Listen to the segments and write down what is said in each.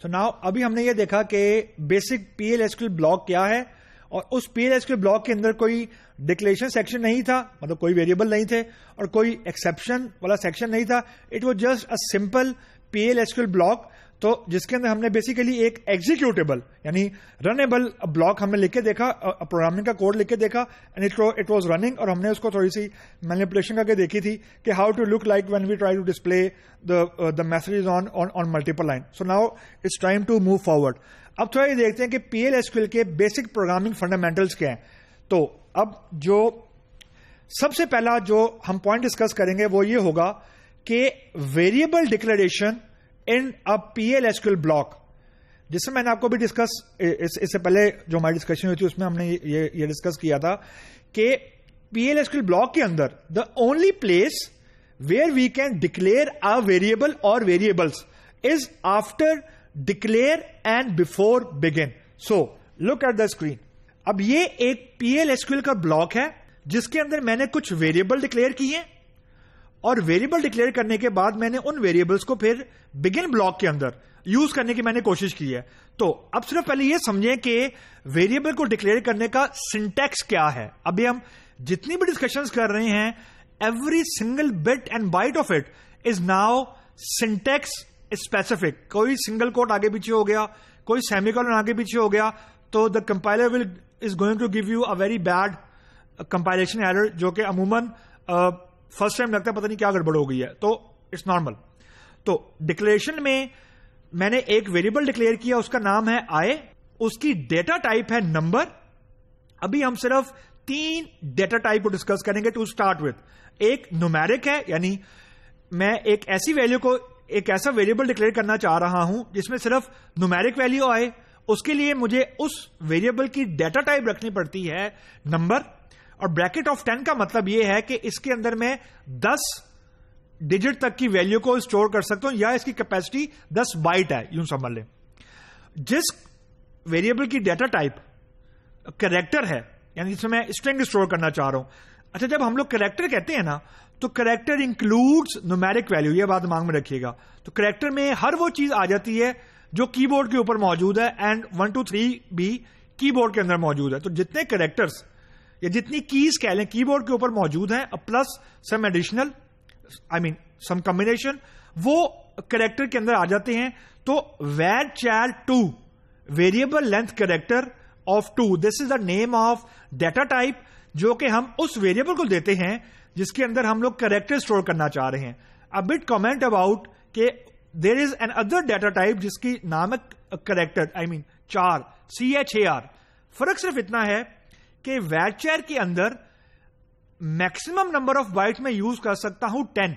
So now अभी हमने ये देखा कि बेसिक PL/SQL ब्लॉक क्या है, और उस PL/SQL ब्लॉक के अंदर कोई डिक्लेरेशन सेक्शन नहीं था, मतलब कोई वेरिएबल नहीं थे और कोई एक्सेप्शन वाला सेक्शन नहीं था. It was just a simple PL/SQL block, तो जिसके अंदर हमने बेसिकली एक एग्जीक्यूटेबल यानी रनेबल ब्लॉक हमने लिख के देखा, प्रोग्रामिंग का कोड लिख के देखा, एंड इट वाज रनिंग, और हमने उसको थोड़ी सी मैनिपुलेशन करके देखी थी कि how to look like when we try to display the messages on multiple line. So now it's time to move forward. अब थोड़ा ये देखते हैं कि PL/SQL के बेसिक प्रोग्रामिंग फंडामेंटल्स क्या हैं. तो अब जो सबसे पहला जो हम पॉइंट डिस्कस करेंगे वो ये होगा कि वेरिएबल डिक्लेरेशन इन अ PL/SQL ब्लॉक, जिसमें मैंने आपको भी डिस्कस इससे पहले जो हमारी डिस्कशन हुई थी उसमें हमने ये डिस्कस किया था कि PL/SQL ब्लॉक के अंदर the only place where we can declare a variable और variables is after declare and before begin. So look at the screen. अब ये एक PL/SQL का ब्लॉक है जिसके अंदर मैंने कुछ वेरिएबल डिक्लेयर किए, और वेरिएबल डिक्लेयर करने के बाद मैंने उन वेरिएबल्स को फिर बिगिन ब्लॉक के अंदर यूज करने की मैंने कोशिश की है. तो अब सिर्फ पहले ये समझें कि वेरिएबल को डिक्लेयर करने का सिंटैक्स क्या है. अभी हम जितनी भी डिस्कशंस कर रहे हैं, every single bit and byte of it is now syntax specific. कोई सिंगल कोट आगे पीछे हो गया, कोई सेमीकोलन आगे पीछे हो गया, तो the compiler is going to give you a very bad compilation error, जो कि अमूमन फर्स्ट टाइम लगता है पता नहीं क्या गड़बड़ हो गई है. तो इट्स नॉर्मल. तो डिक्लेरेशन में मैंने एक वेरिएबल डिक्लेयर किया, उसका नाम है i, उसकी डेटा टाइप है नंबर. अभी हम सिर्फ 3 डेटा टाइप को डिस्कस करेंगे टू स्टार्ट विथ. एक न्यूमेरिक है, यानी मैं एक ऐसी वैल्यू को, एक ऐसा वेरिएबल डिक्लेयर करना चाह रहा हूं जिसमें सिर्फ न्यूमेरिक वैल्यू आए. उसके लिए मुझे उस वेरिएबल की डेटा टाइप रखनी पड़ती है नंबर, और ब्रैकेट ऑफ 10 का मतलब यह है कि इसके अंदर मैं 10 डिजिट तक की वैल्यू को स्टोर कर सकता हूं, या इसकी कैपेसिटी 10 बाइट है, यूं समझ लें. जिस वेरिएबल की डेटा टाइप कैरेक्टर है, यानी जिसमें मैं स्ट्रिंग स्टोर करना चाह रहा हूं. अच्छा, जब हम लोग कैरेक्टर कहते हैं ना, तो कैरेक्टर इंक्लूड्स न्यूमेरिक वैल्यू, यह बात दिमाग में रखिएगा. तो कैरेक्टर में हर वो चीज आ जाती है जो कीबोर्ड के ऊपर मौजूद है, एंड 1 2 3 भी कीबोर्ड के अंदर मौजूद है. तो जितने कैरेक्टर्स या जितनी कीज कह लें कीबोर्ड के ऊपर मौजूद है, plus some additional, some combination, वो कैरेक्टर के अंदर आ जाते हैं. तो var_char2 variable length character of 2, this is the name of data type जो कि हम उस वेरिएबल को देते हैं जिसके अंदर हम लोग कैरेक्टर स्टोर करना चाह रहे हैं. अ बिट कमेंट अबाउट के there is another data type जिसकी नाम है कैरेक्टर, char, CHAR. फर्क सिर्फ इतना है कि varchar के अंदर मैक्सिमम नंबर ऑफ बाइट्स में यूज कर सकता हूं 10,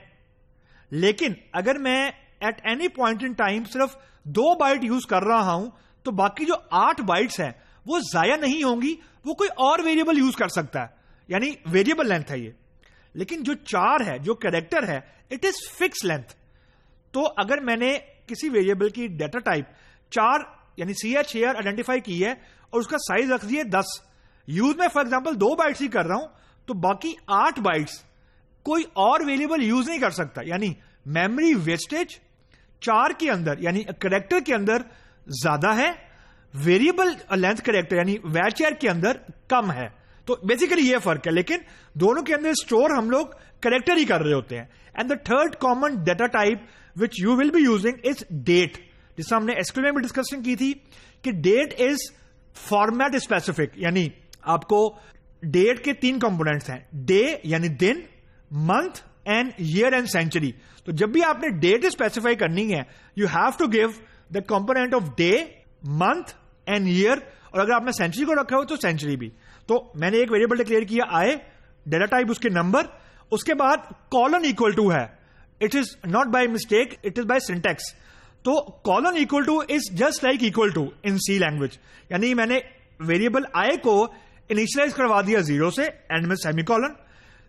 लेकिन अगर मैं at any point in time सिर्फ 2 बाइट यूज कर रहा हूं, तो बाकी जो 8 बाइट्स हैं वो जाया नहीं होंगी, वो कोई और वेरिएबल यूज कर सकता है, यानी वेरिएबल लेंथ है ये. लेकिन जो 4 है, जो कैरेक्टर है, इट इज फिक्स लेंथ. तो अगर मैंने किसी वेरिएबल की डेटा टाइप 4 यानी CHAR आइडेंटिफाई की है और उसका साइज रख दिए 10, यूज में फॉर एग्जांपल 2 बाइट्स ही कर रहा हूं, तो बाकी 8 बाइट्स कोई और वेरिएबल यूज नहीं कर सकता. यानी मेमोरी वेस्टेज 4 के अंदर यानी कैरेक्टर के अंदर ज्यादा है, वेरिएबल लेंथ कैरेक्टर यानी varchar के अंदर कम है. तो बेसिकली ये फर्क है, लेकिन दोनों के अंदर स्टोर हम लोग कैरेक्टर ही कर रहे होते हैं. And the third common data type which you will be using is date, जिससे हमने SQL में भी डिस्कशन की थी कि डेट इज फॉर्मेट स्पेसिफिक. यानी आपको डेट के 3 कंपोनेंट्स हैं, डे यानी दिन, month and year and century. तो जब भी आपने डेट स्पेसिफाई करनी है, you have to give the component of day, month and year, और अगर आपने सेंचुरी को रखा हो तो सेंचुरी भी. तो मैंने एक वेरिएबल डिक्लेयर किया i, डेटा टाइप उसके नंबर, उसके बाद कॉलन इक्वल टू है. It is not by mistake, it is by syntax. तो colon equal to is just like equal to in C language, यानी मैंने वेरिएबल i को initialise करवा दिया 0 से, एंड में सेमीकोलन.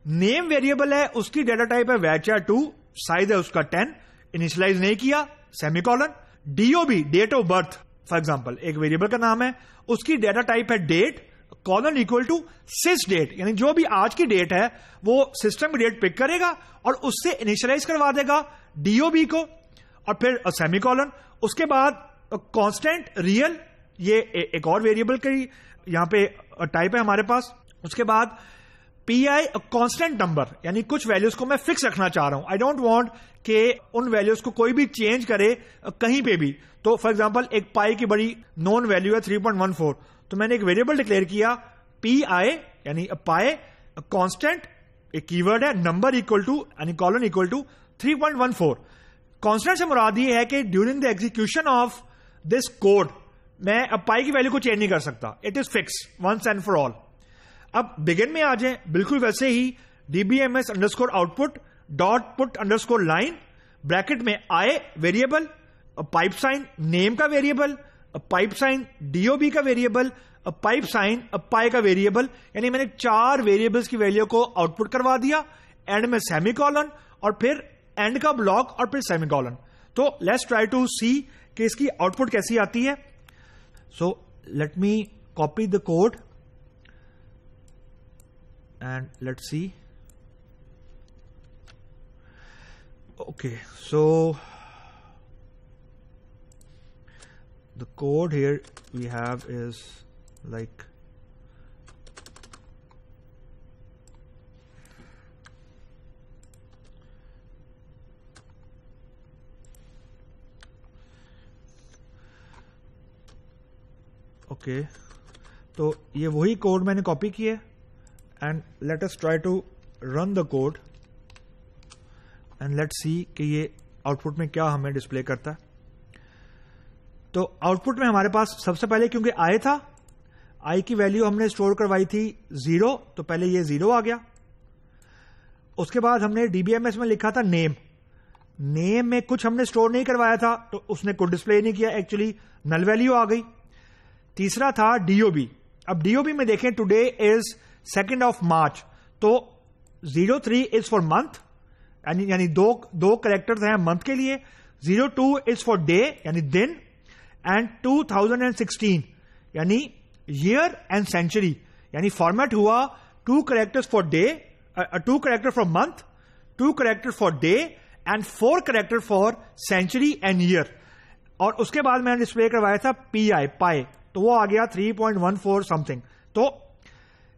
नेम वेरिएबल है, उसकी डेटा टाइप है varchar2, साइज है उसका 10, इनिशियलाइज नहीं किया, semicolon. DOB date of birth for example एक वेरिएबल का नाम है, उसकी डेटा टाइप है date, colon equal to sysdate, यानी जो भी आज की डेट है वो सिस्टम की डेट पिक करेगा और उससे इनिशियलाइज करवा देगा DOB को, और फिर सेमीकोलन. उसके बाद कांस्टेंट रियल, ये एक और वेरिएबल की यहां पे टाइप है हमारे पास। उसके बाद पीआई कांस्टेंट नंबर, यानी कुछ वैल्यूज को मैं फिक्स रखना चाह रहा हूं, आई डोंट वांट कि उन वैल्यूज को कोई भी चेंज करे कहीं पे भी। तो फॉर एग्जांपल एक पाई की बड़ी नॉन वैल्यू है 3.14, तो मैंने एक वेरिएबल डिक्लेयर किया पी आई, यानी पाई कांस्टेंट, एक कीवर्ड है, नंबर इक्वल टू यानी कॉलन इक्वल टू 3.14। कांस्टेंट से मुराद ये है कि during the execution of this code मैं अब पाई की वैल्यू को चेंज नहीं कर सकता, it is fix once and for all. अब बिगिन में आ जाए, बिल्कुल वैसे ही dbms underscore output dot put underscore line bracket में आए वेरिएबल, पाइप साइन नेम का वेरिएबल, पाइप साइन डीओबी का वेरिएबल, पाइप साइन पाई का वेरिएबल, यानी मैंने 4 वेरिएबल्स की वैल्यू को आउटपुट करवा दिया। एंड में सेमीकॉलन और फिर एंड का ब्लॉक और फिर सेमीकॉलन। तो लेट्स ट्राई टू सी कि इसकी आउटपुट कैसी आती है। So let me copy the code and let's see. Okay, so the code here we have is like okay, तो ये वही कोड मैंने कॉपी किया and let us try to run the code and let's see कि ये output में क्या हमें डिस्प्ले करता है। तो आउटपुट में हमारे पास सबसे पहले, क्योंकि आई था, आई की वैल्यू हमने स्टोर करवाई थी 0, तो पहले ये 0 आ गया। उसके बाद हमने डीबीएमएस में लिखा था नेम, नेम में कुछ हमने स्टोर नहीं करवाया था तो उसने कोई डिस्प्ले नहीं किया, एक्चुअली नल वैल्यू आ गई। तीसरा था डीओबी। अब डीओबी में देखें today is 2nd of March, तो 03 इज फॉर मंथ, यानी दो कैरेक्टर्स हैं मंथ के लिए। 02 इज फॉर डे यानी दिन, एंड 2016 यानी ईयर एंड सेंचुरी, यानी फॉर्मेट हुआ 2 characters for day, 2 character for month, 2 character for day and 4 character for century and year. और उसके बाद मैंने डिस्प्ले करवाया था पीआई पाई, तो वो आ गया 3.14 समथिंग। तो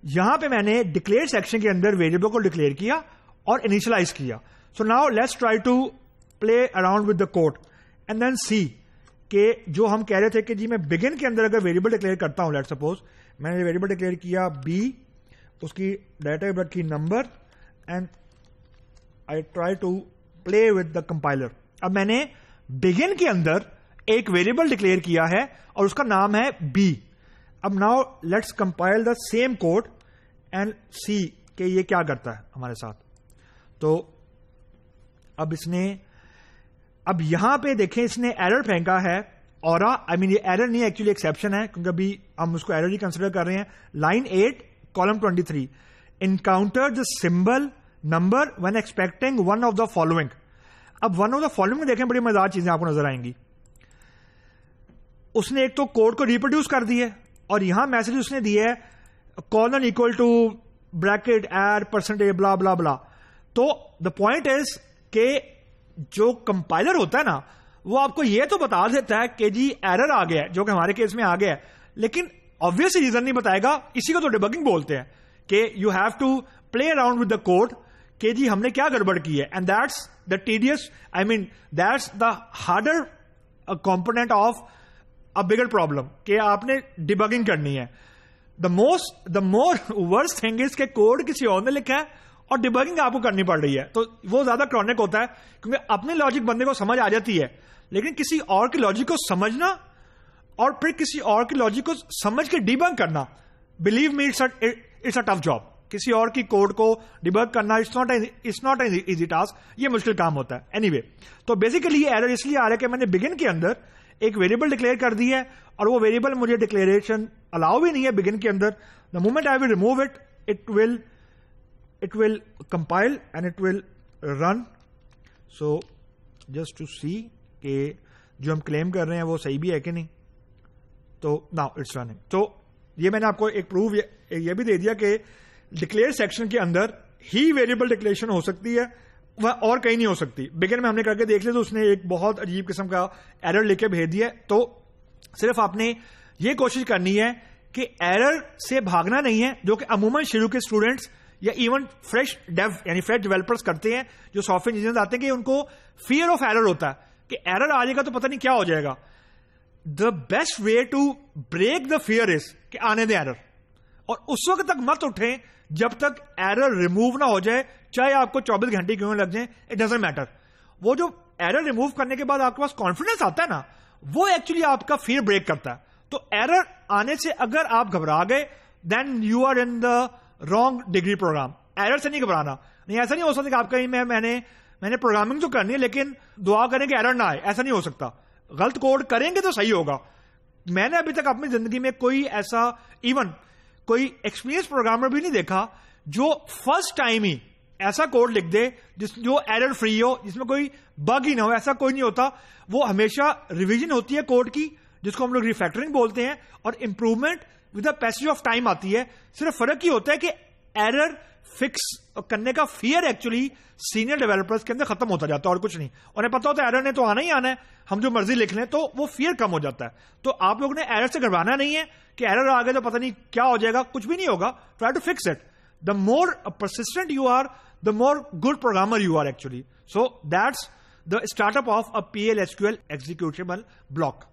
यहां पे मैंने डिक्लेयर सेक्शन के अंदर वेरिएबल को डिक्लेयर किया और इनिशियलाइज किया। So now let's try to play around with the code and then see कि जो हम कह रहे थे कि जी मैं बिगिन के अंदर अगर वेरिएबल डिक्लेयर करता हूं, लेट्स सपोज मैंने वेरिएबल डिक्लेयर किया बी, उसकी डाटा टाइप रखी number, and I try to play with the compiler. अब मैंने बिगिन के अंदर एक वेरिएबल डिक्लेयर किया है और उसका नाम है बी। अब now let's compile the same code and see कि ये क्या करता है हमारे साथ। तो अब अब यहां पे देखें इसने एरर फेंका है, और आई मीन ये एरर नहीं एक्चुअली एक्सेप्शन है, क्योंकि अभी हम उसको एरर ही कंसिडर कर रहे हैं। Line 8 column 23, encounter the symbol number when expecting one of the following. अब वन ऑफ द फॉलोइंग में देखें बड़ी मजेदार चीजें आपको नजर आएंगी। उसने एक तो कोड को रिप्रोड्यूस कर दी है और यहां मैसेज उसने दिया है colon equal to bracket add percentage blah blah blah. तो द पॉइंट इज कि जो कंपाइलर होता है ना, वो आपको ये तो बता देता है कि जी एरर आ गया है, जो कि हमारे केस में आ गया है, लेकिन ऑब्वियसली रीजन नहीं बताएगा। इसी को तो डिबगिंग बोलते हैं कि you have to play around with the code कि जी हमने क्या गड़बड़ की है, and that's the tedious, I mean that's the harder component of a bigger problem कि आपने डिबगिंग करनी है। The more worst thing is के कोड किसी और ने लिखा है और डिबगिंग आपको करनी पड़ रही है, तो वो ज्यादा क्रॉनिक होता है, क्योंकि अपनी लॉजिक बंदे को समझ आ जाती है, लेकिन किसी और की लॉजिक को समझना और फिर किसी और की लॉजिक को समझ के डिबग करना, believe me it's a tough job. किसी और की कोड को डिबग करना it's not an easy task, ये मुश्किल काम होता है। एनीवे, तो बेसिकली ये एरर इसलिए आ रहा है कि मैंने बिगिन के अंदर एक वेरिएबल डिक्लेयर कर दी है और वो वेरिएबल मुझे डिक्लेरेशन अलाउ भी नहीं है बिगिन के अंदर। The moment I will remove it, it will compile and it will run. So just to see कि जो हम क्लेम कर रहे हैं वो सही भी है कि नहीं। तो now it's running. तो ये मैंने आपको एक प्रूफ ये भी दे दिया कि डिक्लेयर सेक्शन के अंदर ही वेरिएबल डिक्लेरेशन हो सकती है, वह और कहीं नहीं हो सकती। बिगिन में हमने करके देख लिया तो उसने एक बहुत अजीब किस्म का एरर लेके भेज दिया, तो सिर्फ आपने ये कोशिश करनी है कि एरर से भागना नहीं है, जो कि अमूमन शुरू के स्टूडेंट्स या इवन फ्रेश डेव यानी फ्रेश डेवलपर्स करते हैं, जो सॉफ्टवेयर इंजीनियर्स आते हैं, कि उनको फियर ऑफ एरर होता है कि एरर आ जाएगा तो पता नहीं क्या हो जाएगा। The best way to break the fear is कि आने दे एरर, और उस वक्त तक मत उठें जब तक एरर रिमूव ना हो जाए, चाहे आपको 24 घंटे क्यों लग जाए, इट डजंट मैटर। वो जो एरर रिमूव करने के बाद आपके पास कॉन्फिडेंस आता है ना, वो एक्चुअली आपका फियर ब्रेक करता है। तो एरर आने से अगर आप घबरा गए, then you are in the wrong degree program. Error से नहीं घबराना, नहीं ऐसा नहीं हो सकता कि आप कहीं मैंने प्रोग्रामिंग तो करनी है लेकिन दुआ करें कि एरर ना आए, ऐसा नहीं हो सकता। गलत कोड करेंगे तो सही होगा। मैंने अभी तक अपनी जिंदगी में कोई ऐसा इवन कोई एक्सपीरियंस प्रोग्रामर भी नहीं देखा जो फर्स्ट टाइम ही ऐसा कोड लिख दे जो एरर फ्री हो, जिसमें कोई बग ही ना हो। ऐसा कोई नहीं होता। वो हमेशा रिवीजन होती है कोड की, जिसको हम लोग रिफैक्टरिंग बोलते हैं, और improvement with the passage of time आती है। सिर्फ फर्क ही होता है कि एरर फिक्स करने का फियर एक्चुअली सीनियर डेवलपर्स के अंदर खत्म होता जाता है, और कुछ नहीं। उन्हें पता होता है एरर ने तो आना ही आना है, हम जो मर्जी लिख लें, तो वो फियर कम हो जाता है। तो आप लोगों ने एरर से घबराना नहीं है कि एरर आ गया तो पता नहीं क्या हो जाएगा, कुछ भी नहीं होगा। Try to fix it. The more persistent you are, the more good programmer you are actually. So that's the startup of a PL SQL executable block.